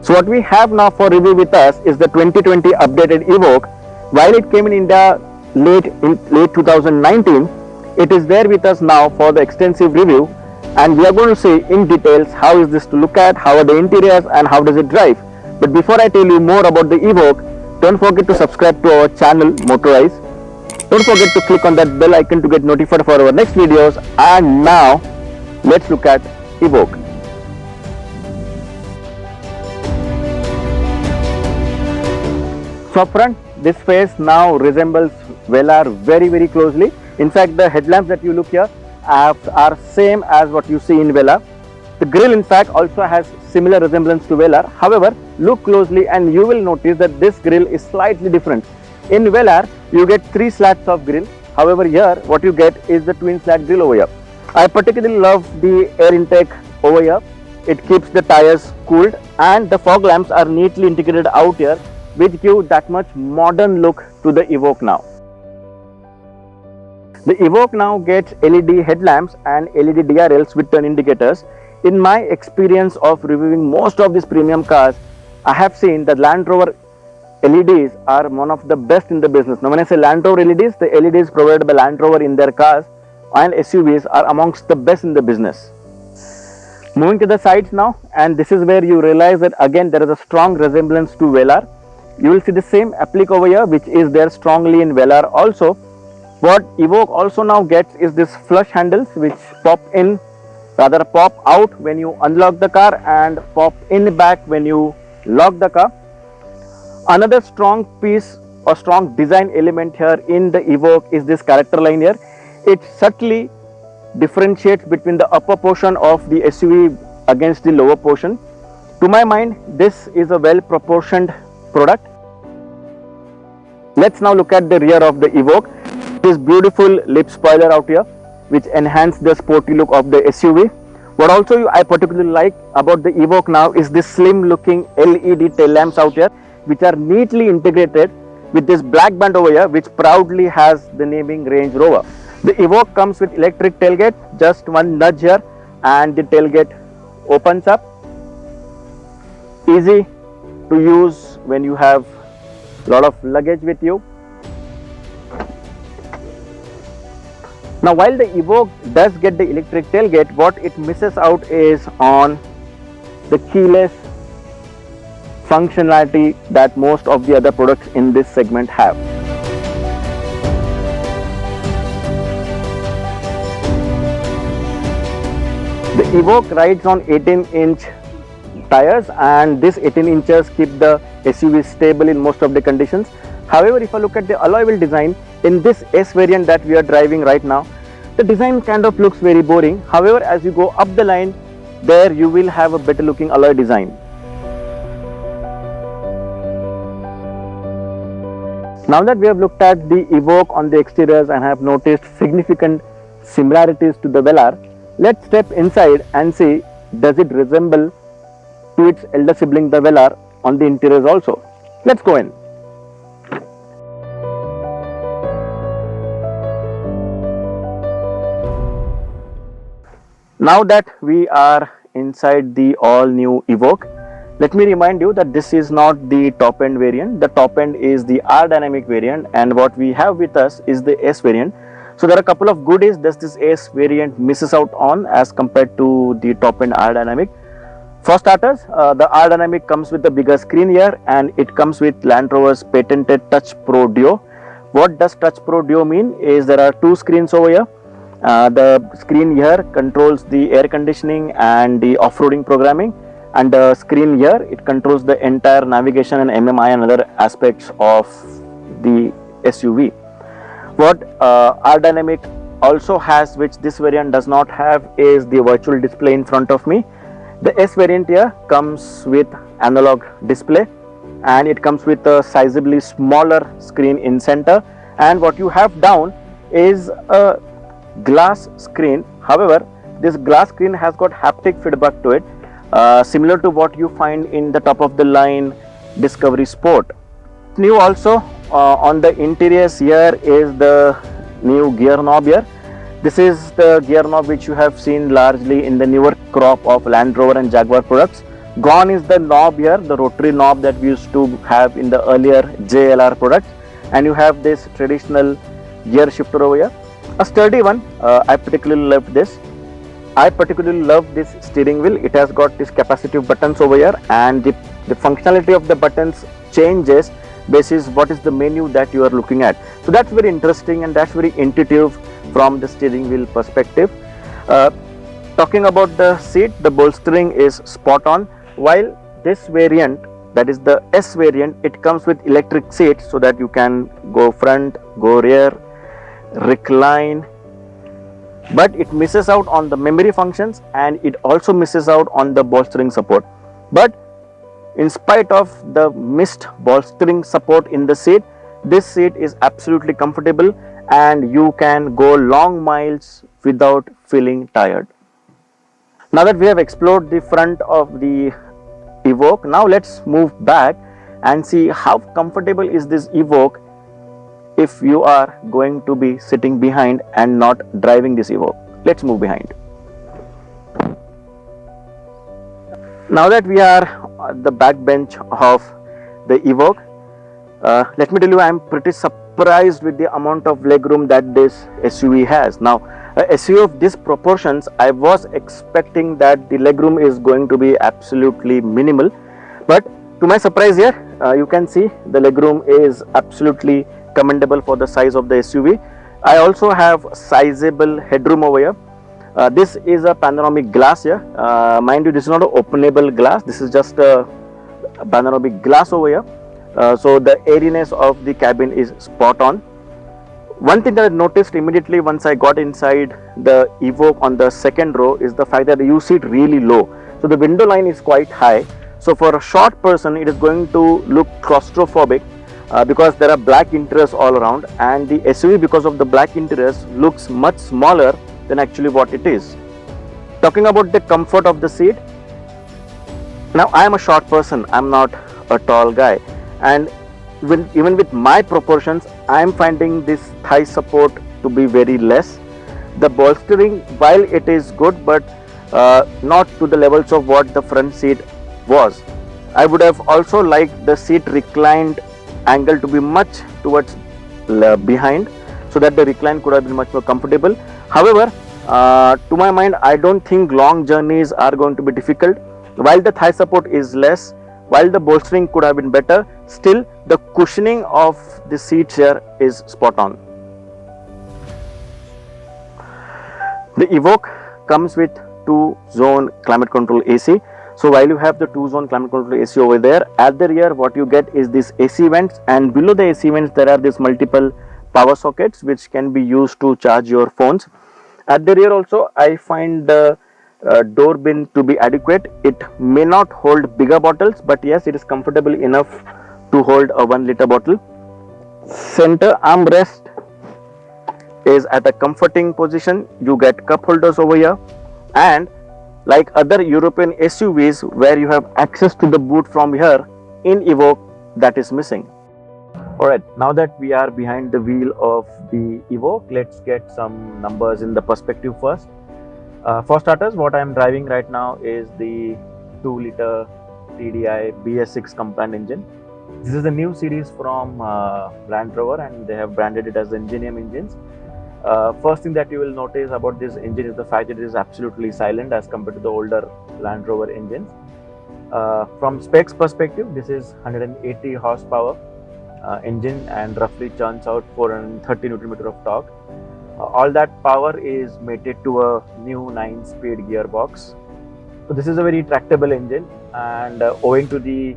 So what we have now for review with us is the 2020 updated Evoque. While it came in India late 2019, it is there with us now for the extensive review, and we are going to see in details how is this to look at, how are the interiors and how does it drive. But before I tell you more about the Evoque, don't forget to subscribe to our channel Motorize. Don't forget to click on that bell icon to get notified for our next videos. And now let's look at Evoque. So up front, this face now resembles Velar very closely. In fact, the headlamps that you look here are same as what you see in Velar. The grille in fact also has similar resemblance to Velar. However, look closely and you will notice that this grille is slightly different. In Velar, you get 3 slats of grille. However, here what you get is the twin slat grille over here. I particularly love the air intake over here. It keeps the tires cooled, and the fog lamps are neatly integrated out here, which give that much modern look to the Evoque now. The Evoque now gets LED headlamps and LED DRLs with turn indicators. In my experience of reviewing most of these premium cars, I have seen that Land Rover LEDs are one of the best in the business. Now when I say Land Rover LEDs, the LEDs provided by Land Rover in their cars and SUVs are amongst the best in the business. Moving to the sides now, and this is where you realize that again there is a strong resemblance to Velar. You will see the same applique over here, which is there strongly in Velar also. What Evoque also now gets is this flush handles, which pop out when you unlock the car and pop in back when you lock the car. Another strong piece or strong design element here in the Evoque is this character line here. It subtly differentiates between the upper portion of the SUV against the lower portion. To my mind, this is a well proportioned product. Let's now look at the rear of the Evoque. This beautiful lip spoiler out here, which enhance the sporty look of the SUV. What also I particularly like about the Evoque now is this slim looking LED tail lamps out here, which are neatly integrated with this black band over here, which proudly has the naming Range Rover. The Evoque comes with electric tailgate, just one nudge here and the tailgate opens up. Easy to use when you have a lot of luggage with you. Now while the Evoque does get the electric tailgate, what it misses out is on the keyless functionality that most of the other products in this segment have. The Evoque rides on 18-inch tires, and this 18 inches keep the SUV stable in most of the conditions. However, if I look at the alloy wheel design in this S variant that we are driving right now, the design kind of looks very boring. However, as you go up the line, there you will have a better looking alloy design. Now that we have looked at the Evoque on the exteriors and have noticed significant similarities to the Velar, let's step inside and see does it resemble to its elder sibling the Velar on the interiors also. Let's go in. Now that we are inside the all new Evoque, let me remind you that this is not the top end variant. The top end is the R Dynamic variant, and what we have with us is the S variant. So there are a couple of goodies that this S variant misses out on as compared to the top end R Dynamic. For starters, the R Dynamic comes with a bigger screen here, and it comes with Land Rover's patented Touch Pro Duo. What does Touch Pro Duo mean is there are 2 screens over here. The screen here controls the air conditioning and the off-roading programming, and the screen here it controls the entire navigation and MMI and other aspects of the SUV. What R Dynamic also has, which this variant does not have, is the virtual display in front of me. The S variant here comes with analog display, and it comes with a sizably smaller screen in center, and what you have down is a glass screen. However, this glass screen has got haptic feedback to it, similar to what you find in the top of the line Discovery Sport. New also on the interiors here is the new gear knob here. This is the gear knob which you have seen largely in the newer crop of Land Rover and Jaguar products. Gone is the knob here, the rotary knob that we used to have in the earlier JLR products, and you have this traditional gear shifter over here, a sturdy one. I particularly love this. I particularly love this steering wheel. It has got these capacitive buttons over here, and the functionality of the buttons changes basis what is the menu that you are looking at. So that's very interesting and that's very intuitive from the steering wheel perspective. Talking about the seat, the bolstering is spot on. While this variant, that is the S variant, it comes with electric seats so that you can go front, go rear, recline, but it misses out on the memory functions and it also misses out on the bolstering support. But in spite of the missed bolstering support in the seat, this seat is absolutely comfortable and you can go long miles without feeling tired. Now that we have explored the front of the Evoque, now let's move back and see how comfortable is this Evoque if you are going to be sitting behind and not driving this Evoque. Let's move behind. Now that we are at the back bench of the Evoque, let me tell you, I am pretty surprised with the amount of legroom that this SUV has. Now, a SUV of these proportions, I was expecting that the legroom is going to be absolutely minimal, but to my surprise here, you can see the legroom is absolutely commendable for the size of the SUV. I also have sizable headroom over here. This is a panoramic glass here. Mind you, this is not an openable glass. This is just a panoramic glass over here. So the airiness of the cabin is spot on. One thing that I noticed immediately once I got inside the Evoque on the second row is the fact that you sit really low. So the window line is quite high. So for a short person, it is going to look claustrophobic because there are black interiors all around, and the SUV, because of the black interiors, looks much smaller than actually what it is. Talking about the comfort of the seat, now I am a short person, I am not a tall guy, and even with my proportions, I am finding this thigh support to be very less. The bolstering, while it is good, but not to the levels of what the front seat was. I would have also liked the seat reclined angle to be much towards behind, so that the recline could have been much more comfortable. However, to my mind, I don't think long journeys are going to be difficult. While the thigh support is less, while the bolstering could have been better, still the cushioning of the seats here is spot on. The Evoque comes with 2-zone climate control AC. So while you have the 2-zone climate control AC over there, at the rear what you get is this AC vents, and below the AC vents there are these multiple power sockets which can be used to charge your phones. At the rear also, I find the door bin to be adequate. It may not hold bigger bottles, but yes, it is comfortable enough to hold a 1-liter bottle. Center armrest is at a comforting position. You get cup holders over here, and like other European SUVs where you have access to the boot from here, in Evoque that is missing. Alright, now that we are behind the wheel of the Evoque, let's get some numbers in the perspective first. For starters, what I am driving right now is the 2-liter TDI BS6 combined engine. This is the new series from Land Rover, and they have branded it as the Ingenium engines. First thing that you will notice about this engine is the fact that it is absolutely silent as compared to the older Land Rover engines. From specs perspective, this is 180 horsepower engine and roughly churns out 430 Nm of torque. All that power is mated to a new 9-speed gearbox. So this is a very tractable engine, and owing to the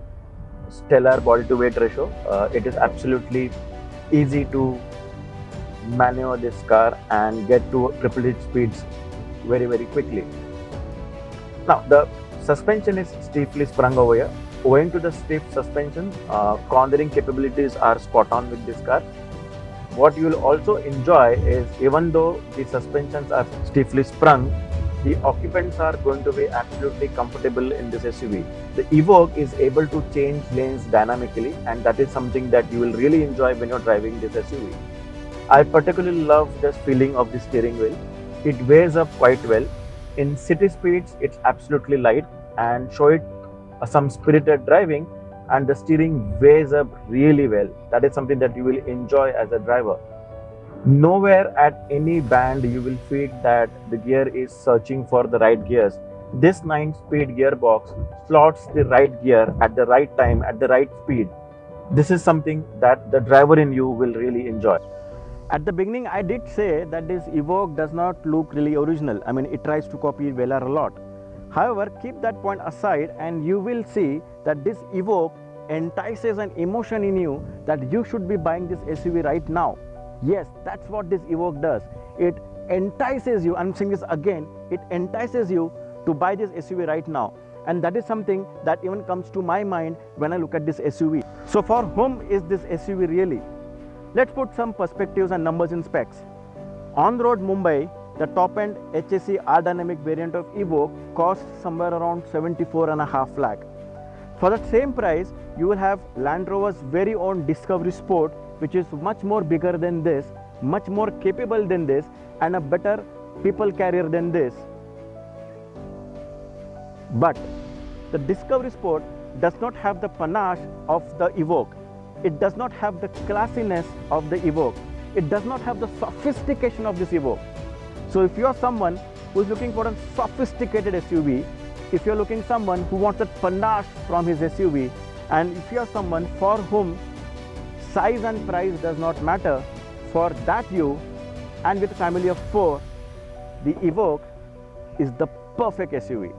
stellar body to weight ratio, it is absolutely easy to maneuver this car and get to triple-digit speeds very quickly. Now the suspension is stiffly sprung over here. Owing to the stiff suspension, cornering capabilities are spot on with this car. What you will also enjoy is, even though the suspensions are stiffly sprung, the occupants are going to be absolutely comfortable in this SUV. The Evoque is able to change lanes dynamically, and that is something that you will really enjoy when you're driving this SUV. I particularly love the feeling of the steering wheel. It weighs up quite well. In city speeds, it's absolutely light, and show it some spirited driving, and the steering weighs up really well. That is something that you will enjoy as a driver. Nowhere at any band you will feel that the gear is searching for the right gears. This 9-speed gearbox slots the right gear at the right time at the right speed. This is something that the driver in you will really enjoy. At the beginning, I did say that this Evoque does not look really original. I mean, it tries to copy Velar a lot. However, keep that point aside and you will see that this Evoque entices an emotion in you that you should be buying this SUV right now. Yes, that's what this Evoque does. It entices you, I'm saying this again, it entices you to buy this SUV right now. And that is something that even comes to my mind when I look at this SUV. So for whom is this SUV really? Let's put some perspectives and numbers in specs. On road Mumbai, the top end HSE R Dynamic variant of Evoque costs somewhere around 74.5 lakh. For that same price, you will have Land Rover's very own Discovery Sport, which is much more bigger than this, much more capable than this, and a better people carrier than this. But the Discovery Sport does not have the panache of the Evoque. It does not have the classiness of the Evoque. It does not have the sophistication of this Evoque. So if you are someone who is looking for a sophisticated SUV, if you are looking someone who wants that panache from his SUV, and if you are someone for whom size and price does not matter, for that you, and with a family of 4, the Evoque is the perfect SUV.